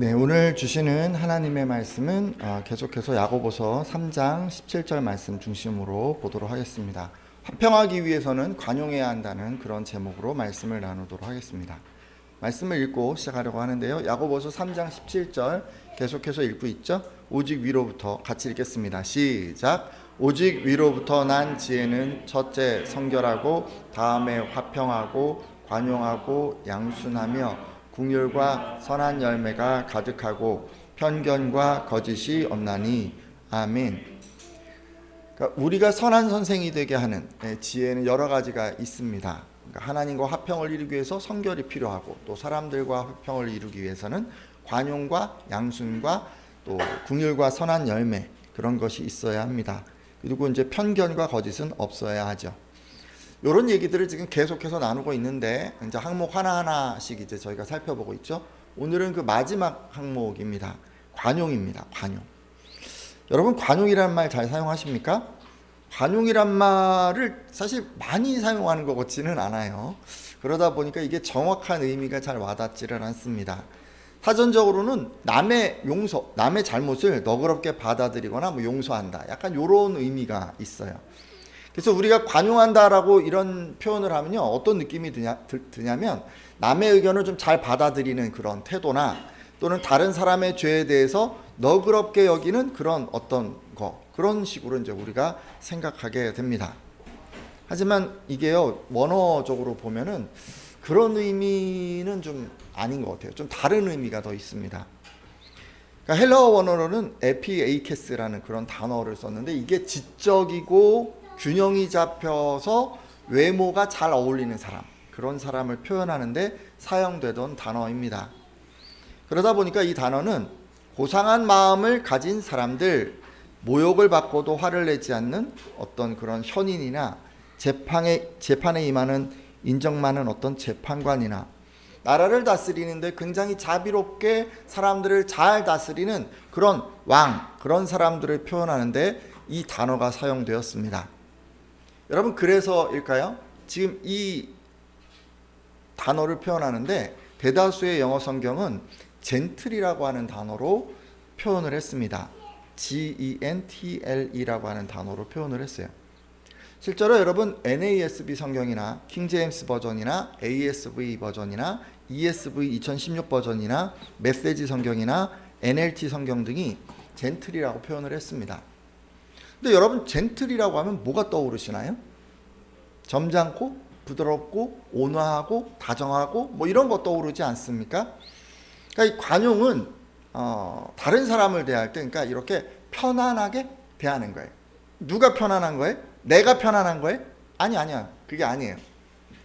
네, 오늘 주시는 하나님의 말씀은 계속해서 야고보서 3장 17절 말씀 중심으로 보도록 하겠습니다. 화평하기 위해서는 관용해야 한다는 그런 제목으로 말씀을 나누도록 하겠습니다. 말씀을 읽고 시작하려고 하는데요. 야고보서 3장 17절 계속해서 읽고 있죠. 오직 위로부터 같이 읽겠습니다. 시작. 오직 위로부터 난 지혜는 첫째 성결하고 다음에 화평하고 관용하고 양순하며 긍휼과 선한 열매가 가득하고 편견과 거짓이 없나니. 아멘. 그러니까 우리가 선한 선생이 되게 하는 지혜는 여러 가지가 있습니다. 그러니까 하나님과 화평을 이루기 위해서 성결이 필요하고, 또 사람들과 화평을 이루기 위해서는 관용과 양순과 또 긍휼과 선한 열매, 그런 것이 있어야 합니다. 그리고 이제 편견과 거짓은 없어야 하죠. 이런 얘기들을 지금 계속해서 나누고 있는데, 이제 항목 하나하나씩 이제 저희가 살펴보고 있죠. 오늘은 그 마지막 항목입니다. 관용입니다. 관용. 여러분, 관용이라는 말 잘 사용하십니까? 관용이란 말을 사실 많이 사용하는 것 같지는 않아요. 그러다 보니까 이게 정확한 의미가 잘 와닿지를 않습니다. 사전적으로는 남의 용서, 남의 잘못을 너그럽게 받아들이거나 용서한다, 약간 이런 의미가 있어요. 그래서 우리가 관용한다라고 이런 표현을 하면요, 어떤 느낌이 드냐면 남의 의견을 좀 잘 받아들이는 그런 태도나, 또는 다른 사람의 죄에 대해서 너그럽게 여기는 그런 어떤 그런 식으로 이제 우리가 생각하게 됩니다. 하지만 이게요, 원어적으로 보면은 그런 의미는 좀 아닌 것 같아요. 좀 다른 의미가 더 있습니다. 그러니까 헬라어 원어로는 에피에이케스라는 그런 단어를 썼는데, 이게 지적이고 균형이 잡혀서 외모가 잘 어울리는 사람, 그런 사람을 표현하는데 사용되던 단어입니다. 그러다 보니까 이 단어는 고상한 마음을 가진 사람들, 모욕을 받고도 화를 내지 않는 어떤 그런 현인이나 재판에 임하는 인정 많은 어떤 재판관이나 나라를 다스리는데 굉장히 자비롭게 사람들을 잘 다스리는 그런 왕, 그런 사람들을 표현하는데 이 단어가 사용되었습니다. 여러분, 그래서일까요? 지금 이 단어를 표현하는데 대다수의 영어 성경은 젠틀이라고 하는 단어로 표현을 했습니다. Gentle라고 하는 단어로 표현을 했어요. 실제로 여러분, NASB 성경이나 킹제임스 버전이나 ASV 버전이나 ESV 2016 버전이나 메시지 성경이나 NLT 성경 등이 젠틀이라고 표현을 했습니다. 근데 여러분, 젠틀이라고 하면 뭐가 떠오르시나요? 점잖고 부드럽고 온화하고 다정하고 이런 거 떠오르지 않습니까? 그러니까 이 관용은 다른 사람을 대할 때, 그러니까 이렇게 편안하게 대하는 거예요. 누가 편안한 거예요? 내가 편안한 거예요? 아니야. 그게 아니에요.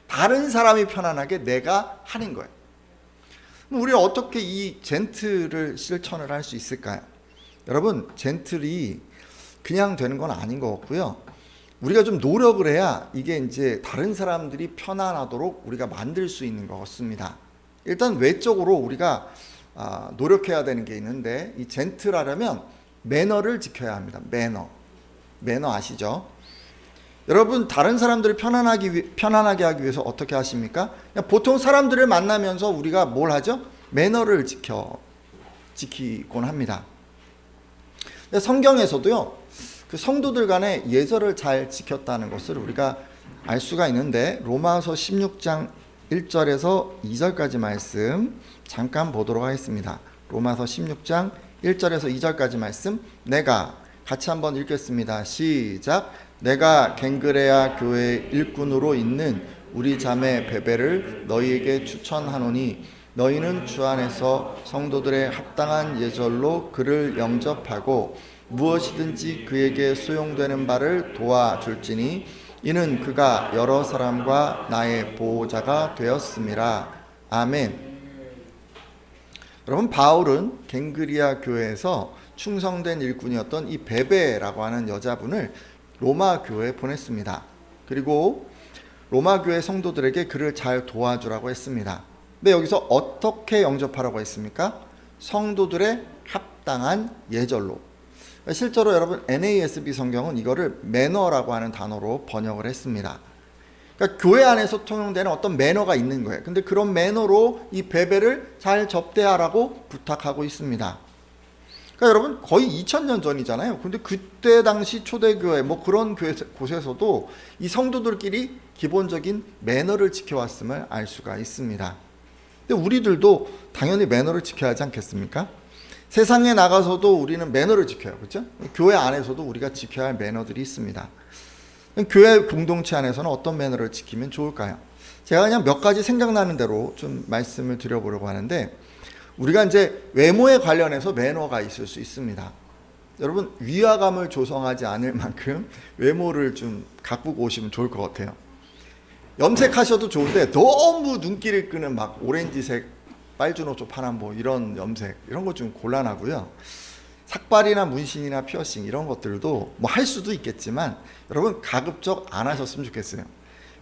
다른 사람이 편안하게 내가 하는 거예요. 우리가 어떻게 이 젠틀을 실천을 할 수 있을까요? 여러분, 젠틀이 그냥 되는 건 아닌 것 같고요. 우리가 좀 노력을 해야 이게 이제 다른 사람들이 편안하도록 우리가 만들 수 있는 것 같습니다. 일단 외적으로 우리가 노력해야 되는 게 있는데, 이 젠틀하려면 매너를 지켜야 합니다. 매너 아시죠? 여러분, 다른 사람들을 편안하게 하기 위해서 어떻게 하십니까? 보통 사람들을 만나면서 우리가 뭘 하죠? 매너를 지키곤 합니다. 근데 성경에서도요, 그 성도들 간의 예절을 잘 지켰다는 것을 우리가 알 수가 있는데, 로마서 16장 1절에서 2절까지 말씀 잠깐 보도록 하겠습니다. 로마서 16장 1절에서 2절까지 말씀, 내가 같이 한번 읽겠습니다. 시작. 내가 갱그레아 교회 일꾼으로 있는 우리 자매 베베를 너희에게 추천하노니, 너희는 주 안에서 성도들의 합당한 예절로 그를 영접하고 무엇이든지 그에게 소용되는 바를 도와줄지니, 이는 그가 여러 사람과 나의 보호자가 되었음이라. 아멘. 여러분, 바울은 갱그리아 교회에서 충성된 일꾼이었던 이 베베라고 하는 여자분을 로마 교회에 보냈습니다. 그리고 로마 교회 성도들에게 그를 잘 도와주라고 했습니다. 근데 여기서 어떻게 영접하라고 했습니까? 성도들의 합당한 예절로. 실제로 여러분, NASB 성경은 이거를 매너라고 하는 단어로 번역을 했습니다. 그러니까 교회 안에서 통용되는 어떤 매너가 있는 거예요. 근데 그런 매너로 이 베베를 잘 접대하라고 부탁하고 있습니다. 그러니까 여러분 거의 2000년 전이잖아요. 근데 그때 당시 초대교회 뭐 그런 곳에서도 이 성도들끼리 기본적인 매너를 지켜왔음을 알 수가 있습니다. 근데 우리들도 당연히 매너를 지켜야 하지 않겠습니까? 세상에 나가서도 우리는 매너를 지켜요. 그렇죠? 교회 안에서도 우리가 지켜야 할 매너들이 있습니다. 교회 공동체 안에서는 어떤 매너를 지키면 좋을까요? 제가 그냥 몇 가지 생각나는 대로 좀 말씀을 드려보려고 하는데, 우리가 이제 외모에 관련해서 매너가 있을 수 있습니다. 여러분 위화감을 조성하지 않을 만큼 외모를 좀 가꾸고 오시면 좋을 것 같아요. 염색하셔도 좋은데 너무 눈길을 끄는 막 오렌지색, 빨주노초, 파남보 이런 염색 이런 거 좀 곤란하고요. 삭발이나 문신이나 피어싱 이런 것들도 뭐 할 수도 있겠지만 여러분 가급적 안 하셨으면 좋겠어요.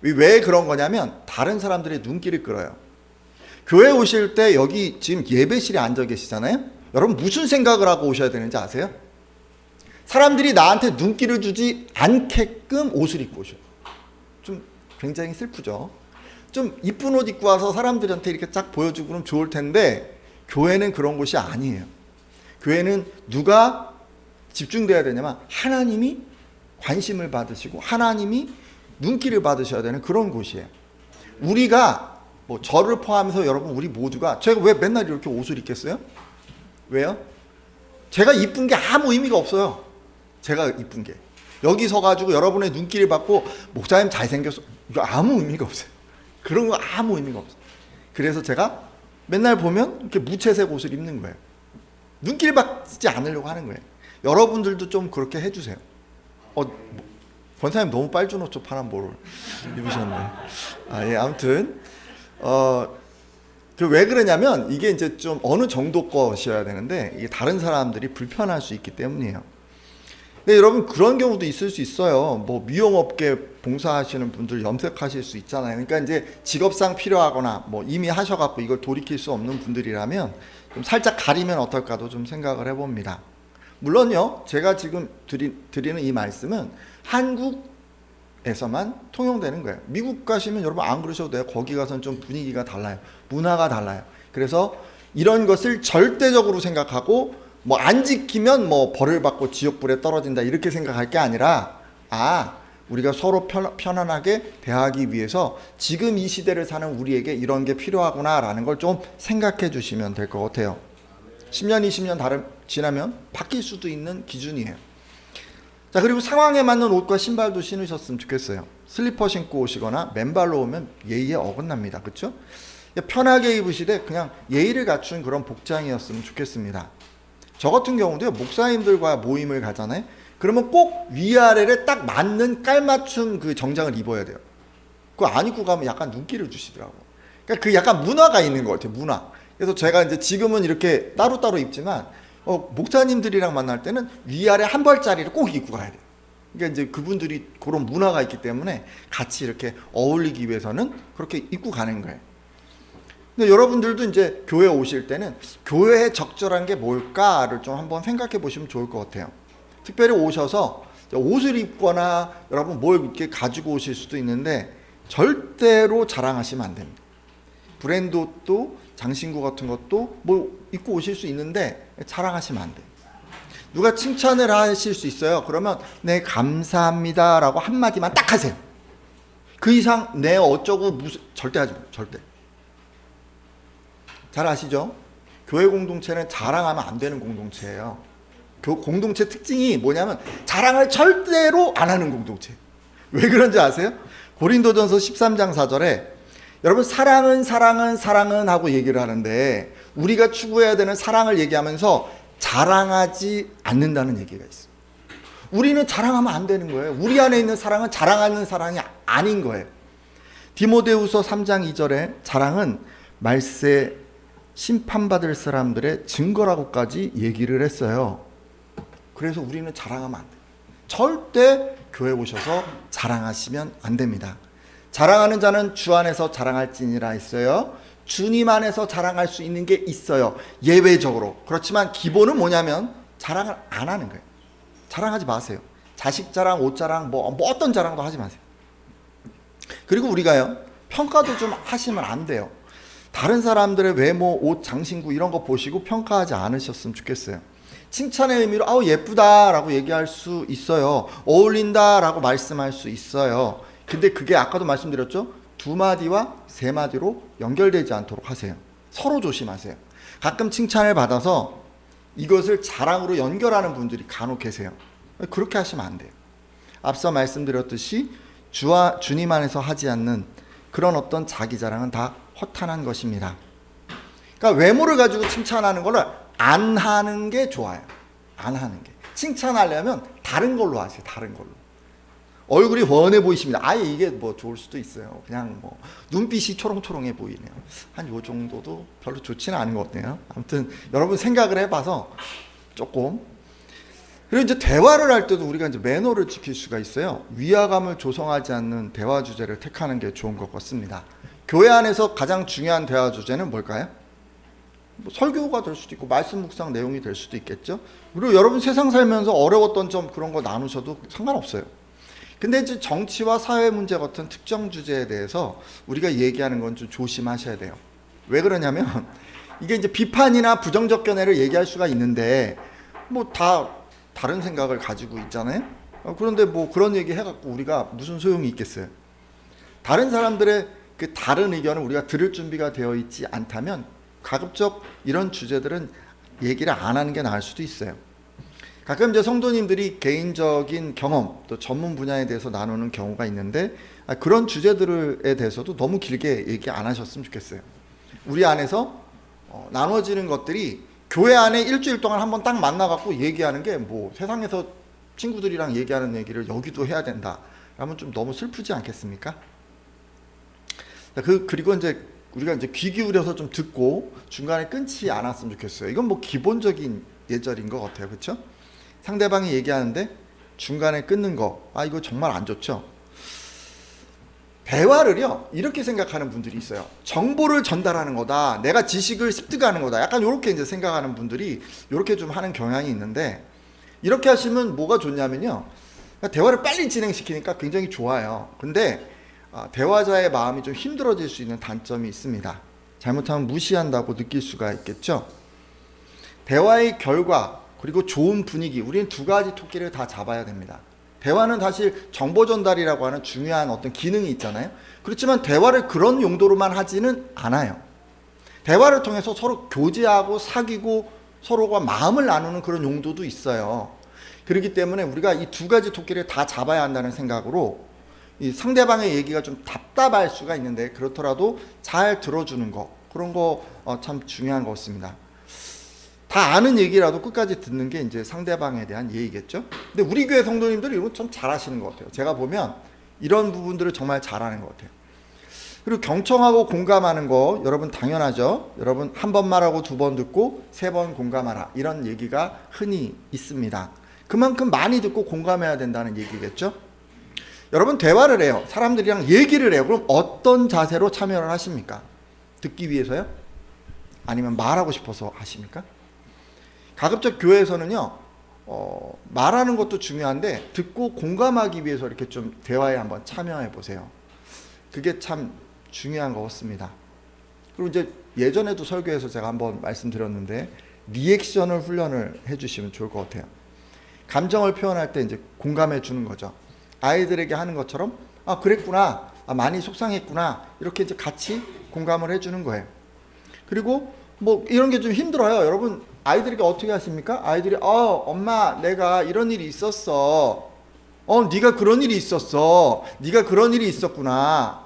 왜 그런 거냐면 다른 사람들의 눈길을 끌어요. 교회 오실 때 여기 지금 예배실에 앉아 계시잖아요. 여러분 무슨 생각을 하고 오셔야 되는지 아세요? 사람들이 나한테 눈길을 주지 않게끔 옷을 입고 오셔요. 좀 굉장히 슬프죠. 좀 이쁜 옷 입고 와서 사람들한테 이렇게 쫙 보여주고 그러면 좋을 텐데, 교회는 그런 곳이 아니에요. 교회는 누가 집중돼야 되냐면 하나님이 관심을 받으시고 하나님이 눈길을 받으셔야 되는 그런 곳이에요. 우리가 뭐 저를 포함해서 여러분 우리 모두가, 제가 왜 맨날 이렇게 옷을 입겠어요? 왜요? 제가 이쁜 게 아무 의미가 없어요. 제가 이쁜 게 여기 서가지고 여러분의 눈길을 받고 목사님 잘생겼어, 이거 아무 의미가 없어요. 그런 거 아무 의미가 없어요. 그래서 제가 맨날 보면 이렇게 무채색 옷을 입는 거예요. 눈길 받지 않으려고 하는 거예요. 여러분들도 좀 그렇게 해주세요. 권사님 너무 빨주노초 파란보를 입으셨네. 예, 아무튼 왜 그러냐면 이게 이제 좀 어느 정도 것이어야 되는데 이게 다른 사람들이 불편할 수 있기 때문이에요. 근데 여러분 그런 경우도 있을 수 있어요. 뭐 미용업계 봉사하시는 분들 염색하실 수 있잖아요. 그러니까 이제 직업상 필요하거나 뭐 이미 하셔갖고 이걸 돌이킬 수 없는 분들이라면 좀 살짝 가리면 어떨까도 좀 생각을 해봅니다. 물론요, 제가 지금 드리는 이 말씀은 한국에서만 통용되는 거예요. 미국 가시면 여러분 안 그러셔도 돼요. 거기 가서는 좀 분위기가 달라요. 문화가 달라요. 그래서 이런 것을 절대적으로 생각하고 뭐 안 지키면 뭐 벌을 받고 지옥불에 떨어진다 이렇게 생각할 게 아니라, 우리가 서로 편안하게 대하기 위해서 지금 이 시대를 사는 우리에게 이런 게 필요하구나라는 걸 좀 생각해 주시면 될 것 같아요. 10년, 20년 지나면 바뀔 수도 있는 기준이에요. 자, 그리고 상황에 맞는 옷과 신발도 신으셨으면 좋겠어요. 슬리퍼 신고 오시거나 맨발로 오면 예의에 어긋납니다. 그렇죠? 편하게 입으시되 그냥 예의를 갖춘 그런 복장이었으면 좋겠습니다. 저 같은 경우도요, 목사님들과 모임을 가잖아요. 그러면 꼭 위아래를 딱 맞는 깔맞춤 그 정장을 입어야 돼요. 그거 안 입고 가면 약간 눈길을 주시더라고. 그러니까 그 약간 문화가 있는 것 같아요, 문화. 그래서 제가 이제 지금은 이렇게 따로따로 입지만, 목사님들이랑 만날 때는 위아래 한 벌짜리를 꼭 입고 가야 돼요. 그러니까 이제 그분들이 그런 문화가 있기 때문에 같이 이렇게 어울리기 위해서는 그렇게 입고 가는 거예요. 근데 여러분들도 이제 교회 오실 때는 교회에 적절한 게 뭘까를 좀 한번 생각해 보시면 좋을 것 같아요. 특별히 오셔서 옷을 입거나 여러분 뭘 이렇게 가지고 오실 수도 있는데 절대로 자랑하시면 안 됩니다. 브랜드 옷도 장신구 같은 것도 뭐 입고 오실 수 있는데 자랑하시면 안 돼요. 누가 칭찬을 하실 수 있어요. 그러면 네 감사합니다 라고 한마디만 딱 하세요. 그 이상 네 어쩌고 무슨 절대 하지 마세요. 절대. 잘 아시죠? 교회 공동체는 자랑하면 안 되는 공동체예요. 공동체 특징이 뭐냐면 자랑을 절대로 안 하는 공동체. 왜 그런지 아세요? 고린도전서 13장 4절에 여러분 사랑은 하고 얘기를 하는데 우리가 추구해야 되는 사랑을 얘기하면서 자랑하지 않는다는 얘기가 있어요. 우리는 자랑하면 안 되는 거예요. 우리 안에 있는 사랑은 자랑하는 사랑이 아닌 거예요. 디모데후서 3장 2절에 자랑은 말세 심판받을 사람들의 증거라고까지 얘기를 했어요. 그래서 우리는 자랑하면 안 돼요. 절대 교회 오셔서 자랑하시면 안 됩니다. 자랑하는 자는 주 안에서 자랑할지니라 했어요. 주님 안에서 자랑할 수 있는 게 있어요. 예외적으로. 그렇지만 기본은 뭐냐면 자랑을 안 하는 거예요. 자랑하지 마세요. 자식 자랑, 옷 자랑, 뭐 어떤 자랑도 하지 마세요. 그리고 우리가요, 평가도 좀 하시면 안 돼요. 다른 사람들의 외모, 옷, 장신구 이런 거 보시고 평가하지 않으셨으면 좋겠어요. 칭찬의 의미로 아우 예쁘다라고 얘기할 수 있어요. 어울린다라고 말씀할 수 있어요. 근데 그게 아까도 말씀드렸죠? 2마디와 3마디로 연결되지 않도록 하세요. 서로 조심하세요. 가끔 칭찬을 받아서 이것을 자랑으로 연결하는 분들이 간혹 계세요. 그렇게 하시면 안 돼요. 앞서 말씀드렸듯이 주님 안에서 하지 않는 그런 어떤 자기 자랑은 다 허탄한 것입니다. 그러니까 외모를 가지고 칭찬하는 거를 안 하는 게 좋아요. 안 하는 게. 칭찬하려면 다른 걸로 하세요. 다른 걸로. 얼굴이 훤해 보이십니다. 아예 이게 뭐 좋을 수도 있어요. 그냥 뭐 눈빛이 초롱초롱해 보이네요. 한 요 정도도 별로 좋지는 않은 것 같네요. 아무튼 여러분 생각을 해봐서 조금. 그리고 이제 대화를 할 때도 우리가 이제 매너를 지킬 수가 있어요. 위화감을 조성하지 않는 대화 주제를 택하는 게 좋은 것 같습니다. 교회 안에서 가장 중요한 대화 주제는 뭘까요? 뭐 설교가 될 수도 있고 말씀 묵상 내용이 될 수도 있겠죠. 그리고 여러분 세상 살면서 어려웠던 점 그런 거 나누셔도 상관없어요. 근데 이제 정치와 사회 문제 같은 특정 주제에 대해서 우리가 얘기하는 건 좀 조심하셔야 돼요. 왜 그러냐면 이게 이제 비판이나 부정적 견해를 얘기할 수가 있는데 뭐 다 다른 생각을 가지고 있잖아요. 그런데 뭐 그런 얘기 해갖고 우리가 무슨 소용이 있겠어요. 다른 사람들의 그 다른 의견을 우리가 들을 준비가 되어 있지 않다면 가급적 이런 주제들은 얘기를 안 하는 게 나을 수도 있어요. 가끔 이제 성도님들이 개인적인 경험 또 전문 분야에 대해서 나누는 경우가 있는데 그런 주제들에 대해서도 너무 길게 얘기 안 하셨으면 좋겠어요. 우리 안에서 나눠지는 것들이 교회 안에 일주일 동안 한번 딱 만나갖고 얘기하는 게 뭐 세상에서 친구들이랑 얘기하는 얘기를 여기도 해야 된다 라면 좀 너무 슬프지 않겠습니까? 그리고 이제 우리가 이제 귀 기울여서 좀 듣고 중간에 끊지 않았으면 좋겠어요. 이건 뭐 기본적인 예절인 것 같아요. 그렇죠? 상대방이 얘기하는데 중간에 끊는 거, 이거 정말 안 좋죠. 대화를요 이렇게 생각하는 분들이 있어요. 정보를 전달하는 거다, 내가 지식을 습득하는 거다, 약간 이렇게 이제 생각하는 분들이 이렇게 좀 하는 경향이 있는데, 이렇게 하시면 뭐가 좋냐면요, 대화를 빨리 진행시키니까 굉장히 좋아요. 근데 대화자의 마음이 좀 힘들어질 수 있는 단점이 있습니다. 잘못하면 무시한다고 느낄 수가 있겠죠. 대화의 결과 그리고 좋은 분위기, 우리는 두 가지 토끼를 다 잡아야 됩니다. 대화는 사실 정보 전달이라고 하는 중요한 어떤 기능이 있잖아요. 그렇지만 대화를 그런 용도로만 하지는 않아요. 대화를 통해서 서로 교제하고 사귀고 서로가 마음을 나누는 그런 용도도 있어요. 그렇기 때문에 우리가 이 두 가지 토끼를 다 잡아야 한다는 생각으로 이 상대방의 얘기가 좀 답답할 수가 있는데 그렇더라도 잘 들어주는 거, 그런 거 참 중요한 것 같습니다. 다 아는 얘기라도 끝까지 듣는 게 이제 상대방에 대한 예의겠죠. 근데 우리 교회 성도님들이 이런 거 참 잘하시는 것 같아요. 제가 보면 이런 부분들을 정말 잘하는 것 같아요. 그리고 경청하고 공감하는 거 여러분 당연하죠. 여러분 한 번 말하고 두 번 듣고 세 번 공감하라, 이런 얘기가 흔히 있습니다. 그만큼 많이 듣고 공감해야 된다는 얘기겠죠. 여러분 대화를 해요. 사람들이랑 얘기를 해요. 그럼 어떤 자세로 참여를 하십니까? 듣기 위해서요? 아니면 말하고 싶어서 하십니까? 가급적 교회에서는요, 말하는 것도 중요한데 듣고 공감하기 위해서 이렇게 좀 대화에 한번 참여해 보세요. 그게 참 중요한 것 같습니다. 그리고 이제 예전에도 설교에서 제가 한번 말씀드렸는데 리액션을 훈련을 해주시면 좋을 것 같아요. 감정을 표현할 때 이제 공감해 주는 거죠. 아이들에게 하는 것처럼 그랬구나, 많이 속상했구나, 이렇게 이제 같이 공감을 해주는 거예요. 그리고 뭐 이런 게 좀 힘들어요. 여러분 아이들에게 어떻게 하십니까? 아이들이 엄마 내가 이런 일이 있었어. 네가 그런 일이 있었어. 네가 그런 일이 있었구나.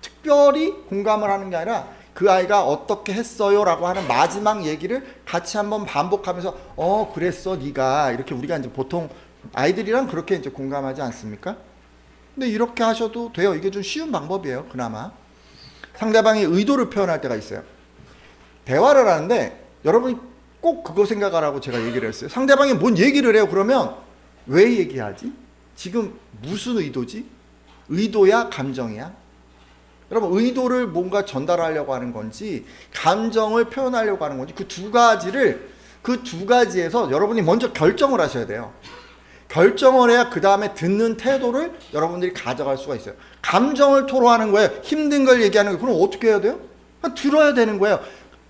특별히 공감을 하는 게 아니라 그 아이가 어떻게 했어요 라고 하는 마지막 얘기를 같이 한번 반복하면서 그랬어 네가, 이렇게 우리가 이제 보통 아이들이랑 그렇게 이제 공감하지 않습니까? 근데 이렇게 하셔도 돼요. 이게 좀 쉬운 방법이에요. 그나마 상대방의 의도를 표현할 때가 있어요. 대화를 하는데 여러분이 꼭 그거 생각하라고 제가 얘기를 했어요. 상대방이 뭔 얘기를 해요. 그러면 왜 얘기하지? 지금 무슨 의도지? 의도야 감정이야? 여러분 의도를 뭔가 전달하려고 하는 건지 감정을 표현하려고 하는 건지 그 두 가지에서 여러분이 먼저 결정을 하셔야 돼요. 결정을 해야 그 다음에 듣는 태도를 여러분들이 가져갈 수가 있어요. 감정을 토로하는 거예요. 힘든 걸 얘기하는 거예요. 그럼 어떻게 해야 돼요? 그냥 들어야 되는 거예요.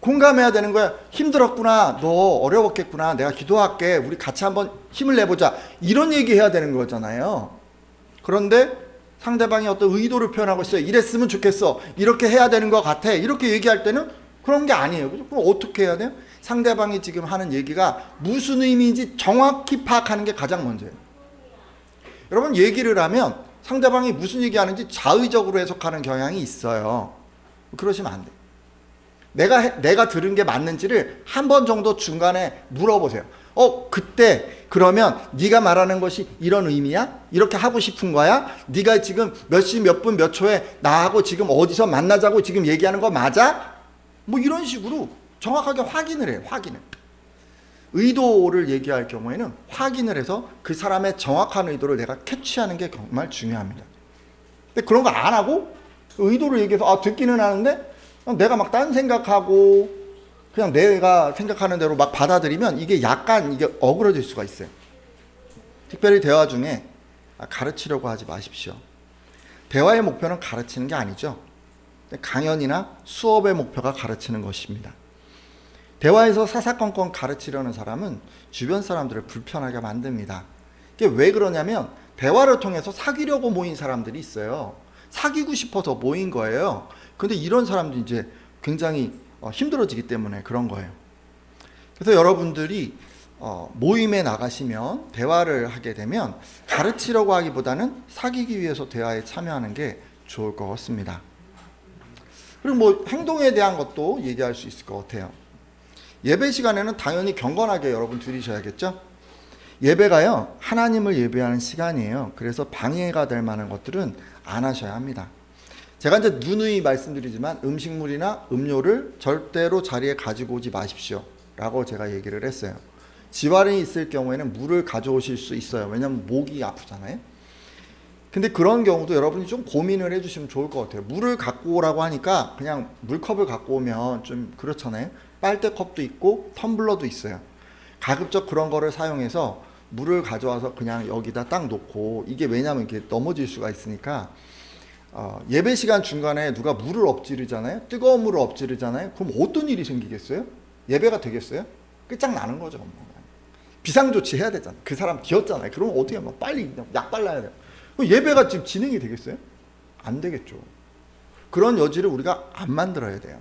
공감해야 되는 거예요. 힘들었구나. 너 어려웠겠구나. 내가 기도할게. 우리 같이 한번 힘을 내보자. 이런 얘기해야 되는 거잖아요. 그런데 상대방이 어떤 의도를 표현하고 있어요. 이랬으면 좋겠어. 이렇게 해야 되는 것 같아. 이렇게 얘기할 때는 그런 게 아니에요. 그럼 어떻게 해야 돼요? 상대방이 지금 하는 얘기가 무슨 의미인지 정확히 파악하는 게 가장 먼저예요. 여러분, 얘기를 하면 상대방이 무슨 얘기하는지 자의적으로 해석하는 경향이 있어요. 그러시면 안 돼요. 내가 들은 게 맞는지를 한 번 정도 중간에 물어보세요. 그때 그러면 네가 말하는 것이 이런 의미야? 이렇게 하고 싶은 거야? 네가 지금 몇 시 몇 분 몇 초에 나하고 지금 어디서 만나자고 지금 얘기하는 거 맞아? 뭐 이런 식으로 정확하게 확인을 해요. 확인을. 의도를 얘기할 경우에는 확인을 해서 그 사람의 정확한 의도를 내가 캐치하는 게 정말 중요합니다. 근데 그런 거 안 하고 의도를 얘기해서 듣기는 하는데 내가 막 딴 생각하고 그냥 내가 생각하는 대로 막 받아들이면 이게 약간 어그러질 수가 있어요. 특별히 대화 중에 가르치려고 하지 마십시오. 대화의 목표는 가르치는 게 아니죠. 강연이나 수업의 목표가 가르치는 것입니다. 대화에서 사사건건 가르치려는 사람은 주변 사람들을 불편하게 만듭니다. 이게 왜 그러냐면 대화를 통해서 사귀려고 모인 사람들이 있어요. 사귀고 싶어서 모인 거예요. 근데 이런 사람들이 이제 굉장히 힘들어지기 때문에 그런 거예요. 그래서 여러분들이 모임에 나가시면 대화를 하게 되면 가르치려고 하기보다는 사귀기 위해서 대화에 참여하는 게 좋을 것 같습니다. 그리고 뭐 행동에 대한 것도 얘기할 수 있을 것 같아요. 예배 시간에는 당연히 경건하게 여러분 드리셔야겠죠? 예배가요, 하나님을 예배하는 시간이에요. 그래서 방해가 될 만한 것들은 안 하셔야 합니다. 제가 이제 누누이 말씀드리지만 음식물이나 음료를 절대로 자리에 가지고 오지 마십시오 라고 제가 얘기를 했어요. 지활이 있을 경우에는 물을 가져오실 수 있어요. 왜냐하면 목이 아프잖아요. 근데 그런 경우도 여러분이 좀 고민을 해주시면 좋을 것 같아요. 물을 갖고 오라고 하니까 그냥 물컵을 갖고 오면 좀 그렇잖아요. 빨대컵도 있고 텀블러도 있어요. 가급적 그런 거를 사용해서 물을 가져와서 그냥 여기다 딱 놓고, 이게 왜냐면 이렇게 넘어질 수가 있으니까 예배 시간 중간에 누가 물을 엎지르잖아요. 뜨거운 물을 엎지르잖아요. 그럼 어떤 일이 생기겠어요? 예배가 되겠어요? 끝장나는 거죠. 비상조치 해야 되잖아요. 그 사람 기었잖아요. 그러면 어떻게 하면 빨리 약 발라야 돼요. 예배가 지금 진행이 되겠어요? 안 되겠죠. 그런 여지를 우리가 안 만들어야 돼요.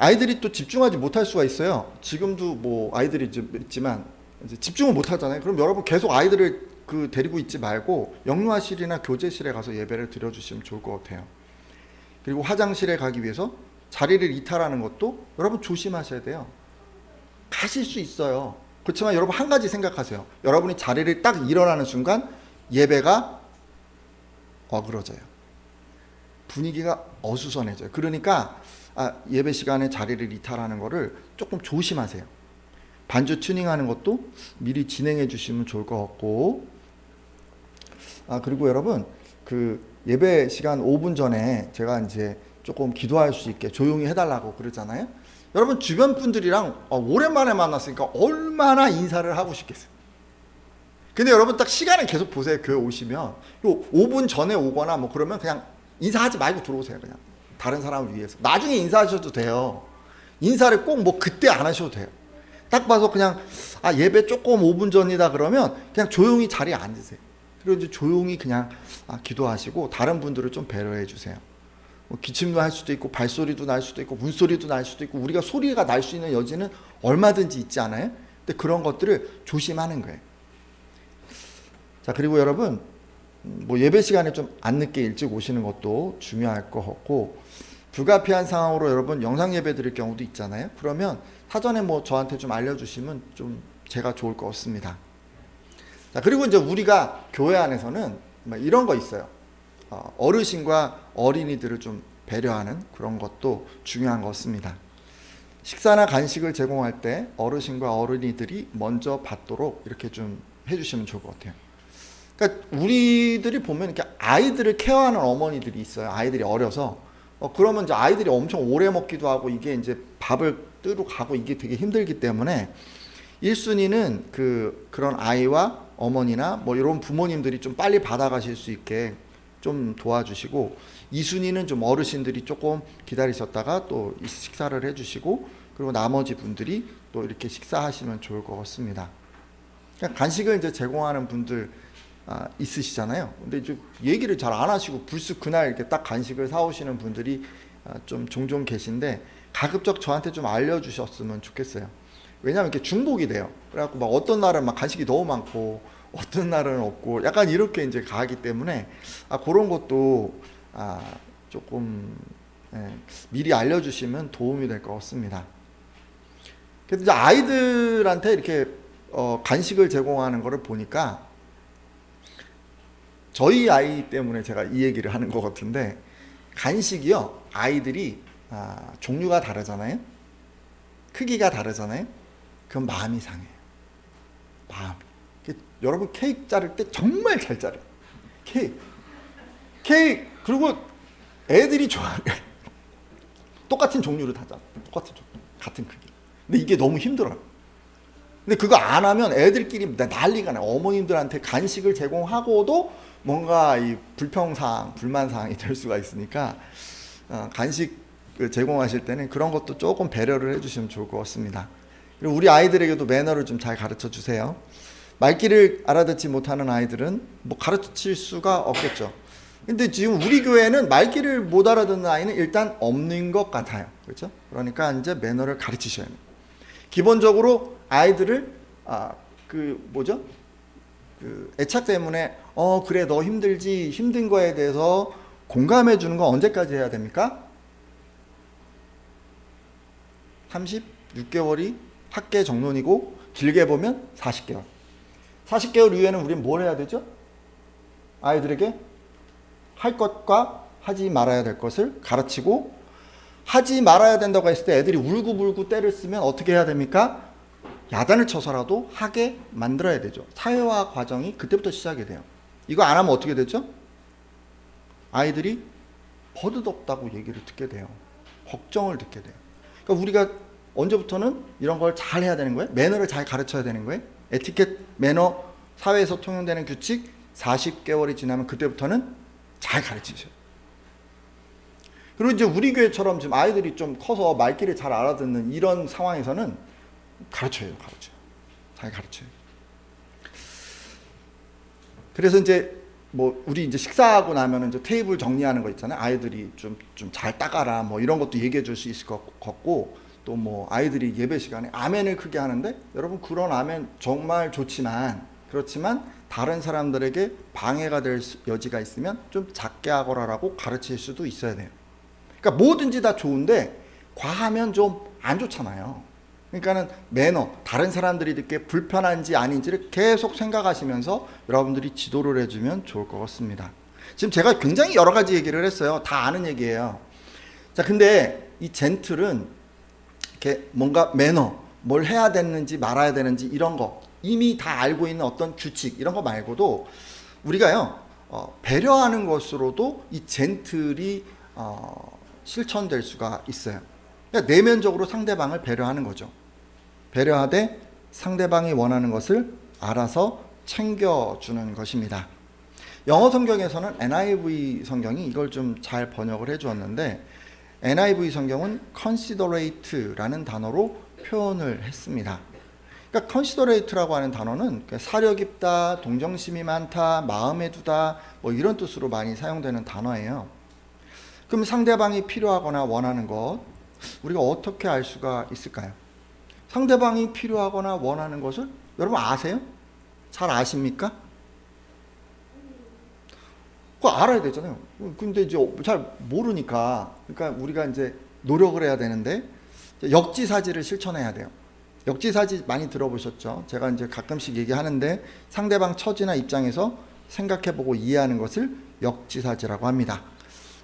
아이들이 또 집중하지 못할 수가 있어요. 지금도 뭐 아이들이 있지만 이제 집중을 못 하잖아요. 그럼 여러분 계속 아이들을 데리고 있지 말고 영유아실이나 교제실에 가서 예배를 드려주시면 좋을 것 같아요. 그리고 화장실에 가기 위해서 자리를 이탈하는 것도 여러분 조심하셔야 돼요. 가실 수 있어요. 그렇지만 여러분 한 가지 생각하세요. 여러분이 자리를 딱 일어나는 순간 예배가 어그러져요. 분위기가 어수선해져요. 그러니까 예배 시간에 자리를 이탈하는 거를 조금 조심하세요. 반주 튜닝하는 것도 미리 진행해 주시면 좋을 것 같고, 그리고 여러분 예배 시간 5분 전에 제가 이제 조금 기도할 수 있게 조용히 해달라고 그러잖아요. 여러분 주변 분들이랑 오랜만에 만났으니까 얼마나 인사를 하고 싶겠어요. 근데 여러분 딱 시간을 계속 보세요. 교회 오시면 요 5분 전에 오거나 뭐 그러면 그냥 인사하지 말고 들어오세요. 그냥 다른 사람을 위해서. 나중에 인사하셔도 돼요. 인사를 꼭 뭐 그때 안 하셔도 돼요. 딱 봐서 그냥 예배 조금 5분 전이다 그러면 그냥 조용히 자리에 앉으세요. 그리고 이제 조용히 그냥 기도하시고 다른 분들을 좀 배려해 주세요. 뭐 기침도 할 수도 있고 발소리도 날 수도 있고 문소리도 날 수도 있고 우리가 소리가 날 수 있는 여지는 얼마든지 있지 않아요? 근데 그런 것들을 조심하는 거예요. 자, 그리고 여러분 뭐 예배 시간에 좀 안 늦게 일찍 오시는 것도 중요할 것 같고, 불가피한 상황으로 여러분 영상 예배 드릴 경우도 있잖아요. 그러면 사전에 뭐 저한테 좀 알려주시면 좀 제가 좋을 것 같습니다. 자, 그리고 이제 우리가 교회 안에서는 이런 거 있어요. 어르신과 어린이들을 좀 배려하는 그런 것도 중요한 것 같습니다. 식사나 간식을 제공할 때 어르신과 어린이들이 먼저 받도록 이렇게 좀 해주시면 좋을 것 같아요. 그러니까 우리들이 보면 이렇게 아이들을 케어하는 어머니들이 있어요. 아이들이 어려서 그러면 이제 아이들이 엄청 오래 먹기도 하고 이게 이제 밥을 뜨러 가고 이게 되게 힘들기 때문에 1순위는 그런 아이와 어머니나 뭐 이런 부모님들이 좀 빨리 받아가실 수 있게 좀 도와주시고, 2순위는 좀 어르신들이 조금 기다리셨다가 또 식사를 해주시고, 그리고 나머지 분들이 또 이렇게 식사하시면 좋을 것 같습니다. 간식을 이제 제공하는 분들 있으시잖아요. 근데 이제 얘기를 잘 안 하시고 불쑥 그날 이렇게 딱 간식을 사오시는 분들이 좀 종종 계신데, 가급적 저한테 좀 알려주셨으면 좋겠어요. 왜냐하면 이렇게 중복이 돼요. 그래갖고 막 어떤 날은 막 간식이 너무 많고 어떤 날은 없고 약간 이렇게 이제 가기 때문에 그런 것도 조금 미리 알려주시면 도움이 될 것 같습니다. 그래서 이제 아이들한테 이렇게 간식을 제공하는 거를 보니까, 저희 아이 때문에 제가 이 얘기를 하는 것 같은데, 간식이요, 아이들이 종류가 다르잖아요. 크기가 다르잖아요. 그럼 마음이 상해요. 마음. 여러분 케이크 자를 때 정말 잘 자르요. 케이크 그리고 애들이 좋아해요. 똑같은 종류를 다 자라. 똑같은 종류, 같은 크기. 근데 이게 너무 힘들어요. 근데 그거 안 하면 애들끼리 난리가 나요. 어머님들한테 간식을 제공하고도 뭔가 이 불평사항, 불만사항이 될 수가 있으니까 간식 제공하실 때는 그런 것도 조금 배려를 해주시면 좋을 것 같습니다. 그리고 우리 아이들에게도 매너를 좀 잘 가르쳐 주세요. 말귀를 알아듣지 못하는 아이들은 뭐 가르칠 수가 없겠죠. 근데 지금 우리 교회는 말귀를 못 알아듣는 아이는 일단 없는 것 같아요. 그렇죠? 그러니까 이제 매너를 가르치셔야 해요. 기본적으로 아이들을 애착 때문에 그래 너 힘들지, 힘든 거에 대해서 공감해 주는 건 언제까지 해야 됩니까? 36개월이 학계 정론이고, 길게 보면 40개월. 40개월 이후에는 우리는 뭘 해야 되죠? 아이들에게 할 것과 하지 말아야 될 것을 가르치고, 하지 말아야 된다고 했을 때 애들이 울고불고 때를 쓰면 어떻게 해야 됩니까? 야단을 쳐서라도 하게 만들어야 되죠. 사회화 과정이 그때부터 시작이 돼요. 이거 안 하면 어떻게 되죠? 아이들이 버릇없다고 얘기를 듣게 돼요. 걱정을 듣게 돼요. 그러니까 우리가 언제부터는 이런 걸 잘 해야 되는 거예요? 매너를 잘 가르쳐야 되는 거예요? 에티켓, 매너, 사회에서 통용되는 규칙, 40개월이 지나면 그때부터는 잘 가르치셔요. 그리고 이제 우리 교회처럼 지금 아이들이 좀 커서 말귀를 잘 알아듣는 이런 상황에서는 가르쳐요. 잘 가르쳐요. 그래서 이제 뭐 우리 이제 식사하고 나면은 이제 테이블 정리하는 거 있잖아요. 아이들이 좀 잘 따가라 뭐 이런 것도 얘기해 줄 수 있을 것 같고, 또 뭐 아이들이 예배 시간에 아멘을 크게 하는데, 여러분 그런 아멘 정말 좋지만, 그렇지만 다른 사람들에게 방해가 될 여지가 있으면 좀 작게 하거라라고 가르칠 수도 있어야 돼요. 그러니까 뭐든지 다 좋은데 과하면 좀 안 좋잖아요. 그러니까는 매너, 다른 사람들이 듣기에 불편한지 아닌지를 계속 생각하시면서 여러분들이 지도를 해주면 좋을 것 같습니다. 지금 제가 굉장히 여러 가지 얘기를 했어요. 다 아는 얘기예요. 자, 근데 이 젠틀은 이렇게 뭔가 매너, 뭘 해야 되는지 말아야 되는지 이런 거 이미 다 알고 있는 어떤 규칙 이런 거 말고도 우리가요 배려하는 것으로도 이 젠틀이 실천될 수가 있어요. 그러니까 내면적으로 상대방을 배려하는 거죠. 배려하되 상대방이 원하는 것을 알아서 챙겨주는 것입니다. 영어 성경에서는 NIV 성경이 이걸 좀 잘 번역을 해주었는데, NIV 성경은 considerate라는 단어로 표현을 했습니다. 그러니까 considerate라고 하는 단어는 사려 깊다, 동정심이 많다, 마음에 두다 뭐 이런 뜻으로 많이 사용되는 단어예요. 그럼 상대방이 필요하거나 원하는 것, 우리가 어떻게 알 수가 있을까요? 상대방이 필요하거나 원하는 것을 여러분 아세요? 잘 아십니까? 그거 알아야 되잖아요. 근데 이제 잘 모르니까, 그러니까 우리가 이제 노력을 해야 되는데, 역지사지를 실천해야 돼요. 역지사지 많이 들어보셨죠? 제가 이제 가끔씩 얘기하는데, 상대방 처지나 입장에서 생각해보고 이해하는 것을 역지사지라고 합니다.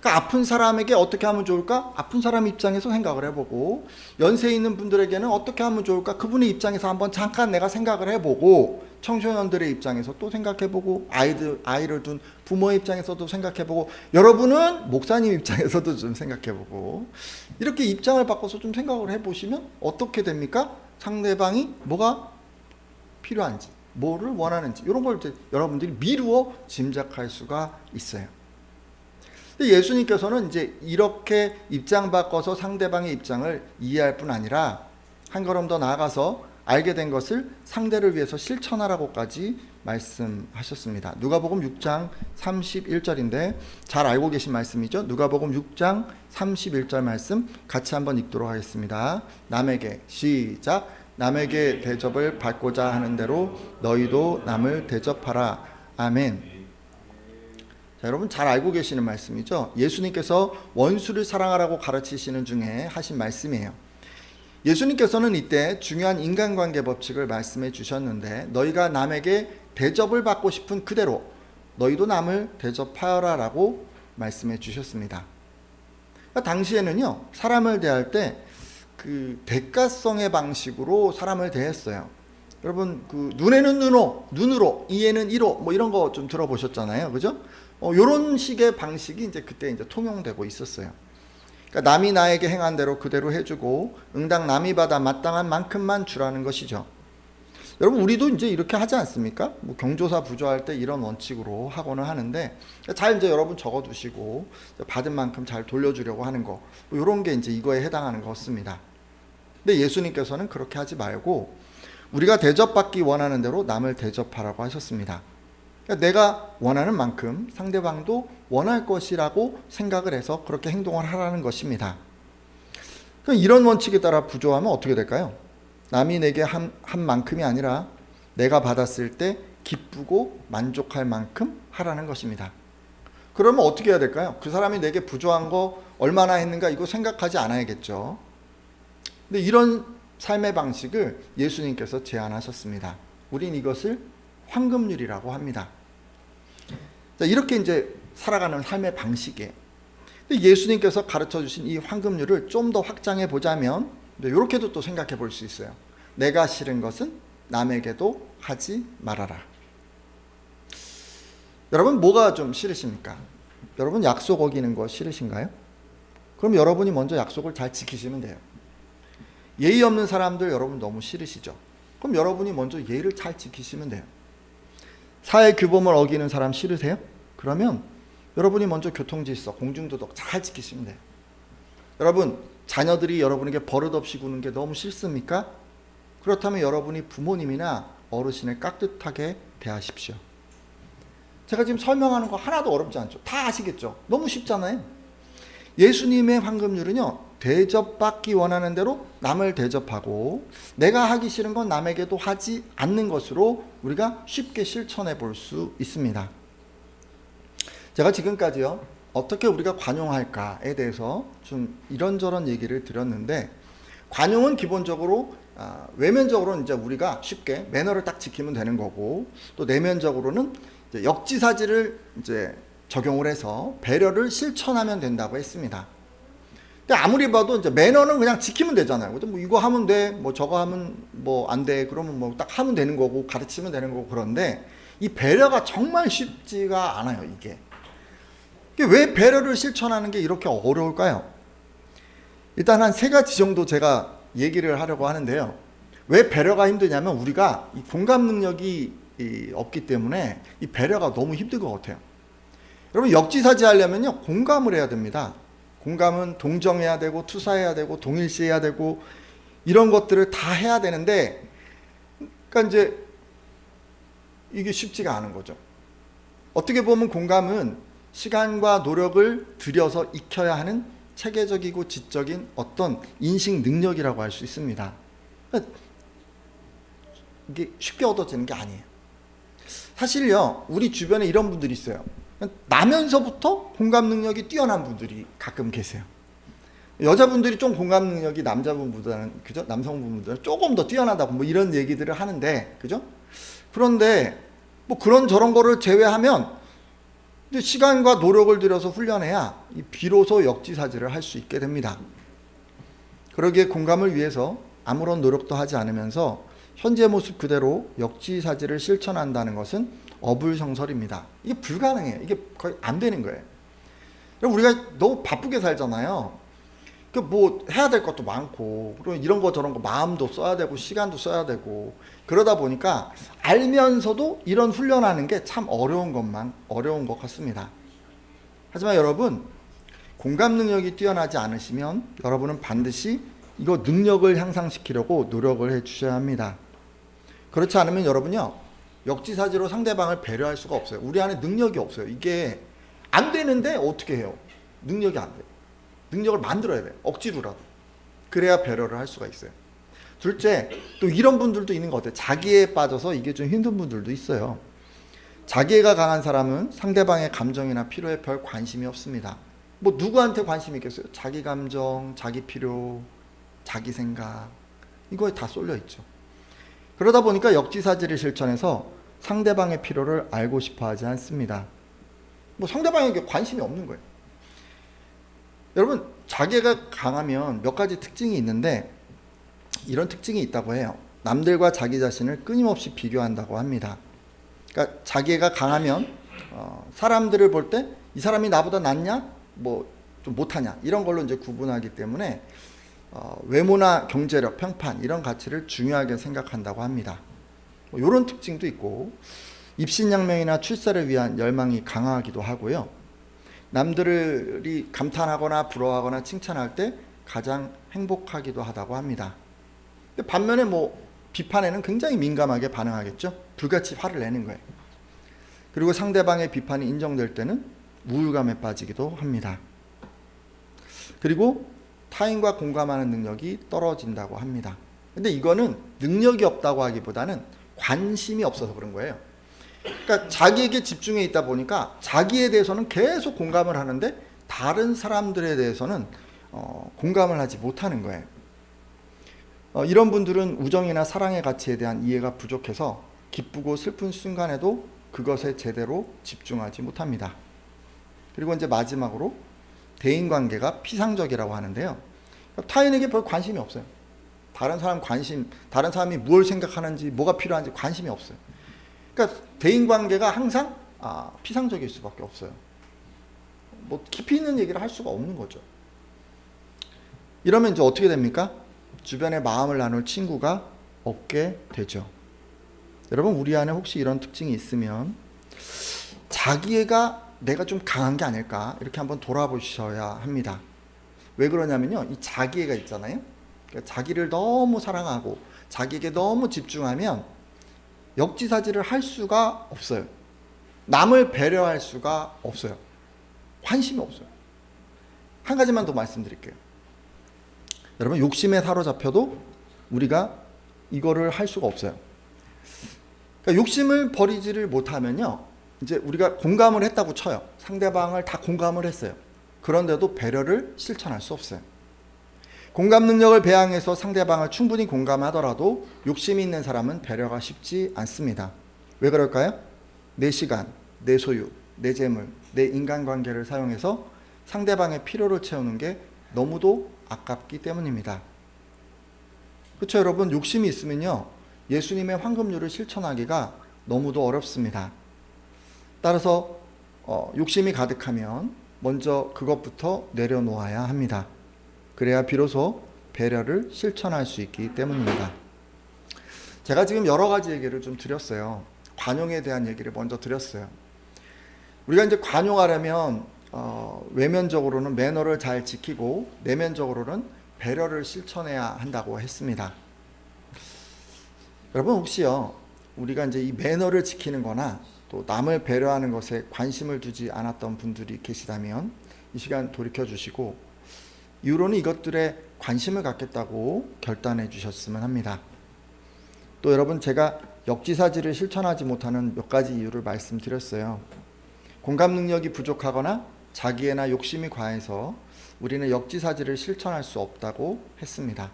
그러니까 아픈 사람에게 어떻게 하면 좋을까? 아픈 사람 입장에서 생각을 해보고, 연세 있는 분들에게는 어떻게 하면 좋을까? 그분의 입장에서 한번 잠깐 내가 생각을 해보고, 청소년들의 입장에서 또 생각해보고, 아이를 둔 부모의 입장에서도 생각해보고, 여러분은 목사님 입장에서도 좀 생각해보고, 이렇게 입장을 바꿔서 좀 생각을 해보시면 어떻게 됩니까? 상대방이 뭐가 필요한지, 뭐를 원하는지 이런 걸 이제 여러분들이 미루어 짐작할 수가 있어요. 근데 예수님께서는 이제 이렇게 입장 바꿔서 상대방의 입장을 이해할 뿐 아니라 한 걸음 더 나아가서 알게 된 것을 상대를 위해서 실천하라고까지 말씀하셨습니다. 누가복음 6장 31절인데 잘 알고 계신 말씀이죠. 누가복음 6장 31절 말씀 같이 한번 읽도록 하겠습니다. 남에게 시작. 남에게 대접을 받고자 하는 대로 너희도 남을 대접하라. 아멘. 자, 여러분 잘 알고 계시는 말씀이죠. 예수님께서 원수를 사랑하라고 가르치시는 중에 하신 말씀이에요. 예수님께서는 이때 중요한 인간관계 법칙을 말씀해 주셨는데 너희가 남에게 대접을 받고 싶은 그대로 너희도 남을 대접하여라 라고 말씀해 주셨습니다. 그러니까 당시에는요, 사람을 대할 때 그 대가성의 방식으로 사람을 대했어요. 여러분 그 눈에는 눈으로, 이에는 이로 뭐 이런 거 좀 들어보셨잖아요, 그죠? 이런 식의 방식이 이제 그때 이제 통용되고 있었어요. 그러니까 남이 나에게 행한 대로 그대로 해주고 응당 남이 받아 마땅한 만큼만 주라는 것이죠. 여러분 우리도 이제 이렇게 하지 않습니까? 뭐 경조사 부조할 때 이런 원칙으로 하고는 하는데 잘 이제 여러분 적어두시고 받은 만큼 잘 돌려주려고 하는 거, 뭐 이런 게 이제 이거에 해당하는 것 같습니다. 근데 예수님께서는 그렇게 하지 말고 우리가 대접받기 원하는 대로 남을 대접하라고 하셨습니다. 그러니까 내가 원하는 만큼 상대방도 원할 것이라고 생각을 해서 그렇게 행동을 하라는 것입니다. 그럼 이런 원칙에 따라 부조하면 어떻게 될까요? 남이 내게 한 만큼이 아니라 내가 받았을 때 기쁘고 만족할 만큼 하라는 것입니다. 그러면 어떻게 해야 될까요? 그 사람이 내게 부조한 거 얼마나 했는가 이거 생각하지 않아야겠죠. 근데 이런 삶의 방식을 예수님께서 제안하셨습니다. 우린 이것을 황금률이라고 합니다. 자, 이렇게 이제 살아가는 삶의 방식이에요. 근데 예수님께서 가르쳐 주신 이 황금률을 좀 더 확장해 보자면 이렇게도 또 생각해 볼 수 있어요. 내가 싫은 것은 남에게도 하지 말아라. 여러분 뭐가 좀 싫으십니까? 여러분 약속 어기는 거 싫으신가요? 그럼 여러분이 먼저 약속을 잘 지키시면 돼요. 예의 없는 사람들 여러분 너무 싫으시죠? 그럼 여러분이 먼저 예의를 잘 지키시면 돼요. 사회 규범을 어기는 사람 싫으세요? 그러면 여러분이 먼저 교통질서, 공중도덕 잘 지키시면 돼요. 여러분 자녀들이 여러분에게 버릇없이 구는 게 너무 싫습니까? 그렇다면 여러분이 부모님이나 어르신을 깍듯하게 대하십시오. 제가 지금 설명하는 거 하나도 어렵지 않죠? 다 아시겠죠? 너무 쉽잖아요. 예수님의 황금률은요, 대접받기 원하는 대로 남을 대접하고 내가 하기 싫은 건 남에게도 하지 않는 것으로 우리가 쉽게 실천해 볼 수 있습니다. 제가 지금까지요, 어떻게 우리가 관용할까에 대해서 좀 이런저런 얘기를 드렸는데, 관용은 기본적으로 외면적으로는 이제 우리가 쉽게 매너를 딱 지키면 되는 거고, 또 내면적으로는 이제 역지사지를 이제 적용을 해서 배려를 실천하면 된다고 했습니다. 근데 아무리 봐도 이제 매너는 그냥 지키면 되잖아요. 뭐 이거 하면 돼, 뭐 저거 하면 뭐 안 돼, 그러면 뭐 딱 하면 되는 거고 가르치면 되는 거고. 그런데 이 배려가 정말 쉽지가 않아요. 이게 왜 배려를 실천하는 게 이렇게 어려울까요? 일단 한 3가지 정도 제가 얘기를 하려고 하는데요. 왜 배려가 힘드냐면 우리가 이 공감 능력이 없기 때문에 이 배려가 너무 힘든 것 같아요. 여러분 역지사지 하려면요, 공감을 해야 됩니다. 공감은 동정해야 되고 투사해야 되고 동일시해야 되고 이런 것들을 다 해야 되는데, 그러니까 이제 이게 쉽지가 않은 거죠. 어떻게 보면 공감은 시간과 노력을 들여서 익혀야 하는 체계적이고 지적인 어떤 인식 능력이라고 할 수 있습니다. 그러니까 이게 쉽게 얻어지는 게 아니에요. 사실요, 우리 주변에 이런 분들이 있어요. 나면서부터 공감 능력이 뛰어난 분들이 가끔 계세요. 여자분들이 좀 공감 능력이 남자분보다는, 그죠? 남성분보다는 조금 더 뛰어나다고 뭐 이런 얘기들을 하는데, 그죠? 그런데 뭐 그런 저런 거를 제외하면 시간과 노력을 들여서 훈련해야 비로소 역지사지를 할 수 있게 됩니다. 그러기에 공감을 위해서 아무런 노력도 하지 않으면서 현재 모습 그대로 역지사지를 실천한다는 것은 어불성설입니다. 이게 불가능해요. 이게 거의 안 되는 거예요. 우리가 너무 바쁘게 살잖아요. 그 뭐 해야 될 것도 많고, 그리고 이런 거 저런 거 마음도 써야 되고 시간도 써야 되고, 그러다 보니까 알면서도 이런 훈련하는 게 참 어려운 것 같습니다. 하지만 여러분, 공감 능력이 뛰어나지 않으시면 여러분은 반드시 이거 능력을 향상시키려고 노력을 해 주셔야 합니다. 그렇지 않으면 여러분요, 역지사지로 상대방을 배려할 수가 없어요. 우리 안에 능력이 없어요. 이게 안 되는데 어떻게 해요? 능력이 안 돼요. 능력을 만들어야 돼요. 억지로라도. 그래야 배려를 할 수가 있어요. 둘째, 또 이런 분들도 있는 것 같아요. 자기애에 빠져서 이게 좀 힘든 분들도 있어요. 자기애가 강한 사람은 상대방의 감정이나 필요에 별 관심이 없습니다. 뭐 누구한테 관심이 있겠어요? 자기 감정, 자기 필요, 자기 생각, 이거에 다 쏠려 있죠. 그러다 보니까 역지사지를 실천해서 상대방의 필요를 알고 싶어 하지 않습니다. 뭐 상대방에게 관심이 없는 거예요. 여러분, 자기가 강하면 몇 가지 특징이 있는데, 이런 특징이 있다고 해요. 남들과 자기 자신을 끊임없이 비교한다고 합니다. 그러니까 자기가 강하면 사람들을 볼 때 이 사람이 나보다 낫냐, 뭐 좀 못하냐, 이런 걸로 이제 구분하기 때문에 외모나 경제력, 평판 이런 가치를 중요하게 생각한다고 합니다. 뭐 이런 특징도 있고, 입신양명이나 출세를 위한 열망이 강하기도 하고요. 남들이 감탄하거나 부러워하거나 칭찬할 때 가장 행복하기도 하다고 합니다. 근데 반면에 뭐 비판에는 굉장히 민감하게 반응하겠죠. 불같이 화를 내는 거예요. 그리고 상대방의 비판이 인정될 때는 우울감에 빠지기도 합니다. 그리고 타인과 공감하는 능력이 떨어진다고 합니다. 근데 이거는 능력이 없다고 하기보다는 관심이 없어서 그런 거예요. 그러니까 자기에게 집중해 있다 보니까 자기에 대해서는 계속 공감을 하는데 다른 사람들에 대해서는 공감을 하지 못하는 거예요. 이런 분들은 우정이나 사랑의 가치에 대한 이해가 부족해서 기쁘고 슬픈 순간에도 그것에 제대로 집중하지 못합니다. 그리고 이제 마지막으로 대인관계가 피상적이라고 하는데요. 타인에게 별 관심이 없어요. 다른 사람이 무엇을 생각하는지, 뭐가 필요한지 관심이 없어요. 그러니까 대인관계가 항상 피상적일 수밖에 없어요. 뭐 깊이 있는 얘기를 할 수가 없는 거죠. 이러면 이제 어떻게 됩니까? 주변에 마음을 나눌 친구가 없게 되죠. 여러분, 우리 안에 혹시 이런 특징이 있으면 자기애가 내가 좀 강한 게 아닐까, 이렇게 한번 돌아보셔야 합니다. 왜 그러냐면요, 이 자기애가 있잖아요. 그러니까 자기를 너무 사랑하고 자기에게 너무 집중하면 역지사지를 할 수가 없어요. 남을 배려할 수가 없어요. 관심이 없어요. 한 가지만 더 말씀드릴게요. 여러분, 욕심에 사로잡혀도 우리가 이거를 할 수가 없어요. 그러니까 욕심을 버리지를 못하면요, 이제 우리가 공감을 했다고 쳐요. 상대방을 다 공감을 했어요. 그런데도 배려를 실천할 수 없어요. 공감 능력을 배양해서 상대방을 충분히 공감하더라도 욕심이 있는 사람은 배려가 쉽지 않습니다. 왜 그럴까요? 내 시간, 내 소유, 내 재물, 내 인간관계를 사용해서 상대방의 필요를 채우는 게 너무도 아깝기 때문입니다. 그렇죠, 여러분? 욕심이 있으면요, 예수님의 황금률을 실천하기가 너무도 어렵습니다. 따라서 욕심이 가득하면 먼저 그것부터 내려놓아야 합니다. 그래야 비로소 배려를 실천할 수 있기 때문입니다. 제가 지금 여러 가지 얘기를 좀 드렸어요. 관용에 대한 얘기를 먼저 드렸어요. 우리가 이제 관용하려면 외면적으로는 매너를 잘 지키고 내면적으로는 배려를 실천해야 한다고 했습니다. 여러분, 혹시요, 우리가 이제 이 매너를 지키는 거나 또 남을 배려하는 것에 관심을 두지 않았던 분들이 계시다면 이 시간 돌이켜 주시고, 이후로는 이것들에 관심을 갖겠다고 결단해 주셨으면 합니다. 또 여러분, 제가 역지사지를 실천하지 못하는 몇 가지 이유를 말씀드렸어요. 공감 능력이 부족하거나 자기애나 욕심이 과해서 우리는 역지사지를 실천할 수 없다고 했습니다.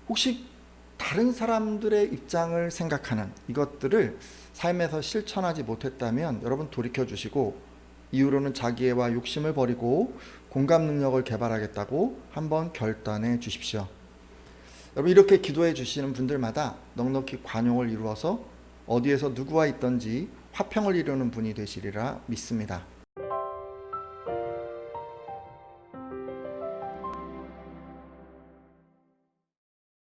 혹시 다른 사람들의 입장을 생각하는 이것들을 삶에서 실천하지 못했다면 여러분, 돌이켜 주시고 이후로는 자기애와 욕심을 버리고 공감 능력을 개발하겠다고 한번 결단해 주십시오. 여러분, 이렇게 기도해 주시는 분들마다 넉넉히 관용을 이루어서 어디에서 누구와 있든지 화평을 이루는 분이 되시리라 믿습니다.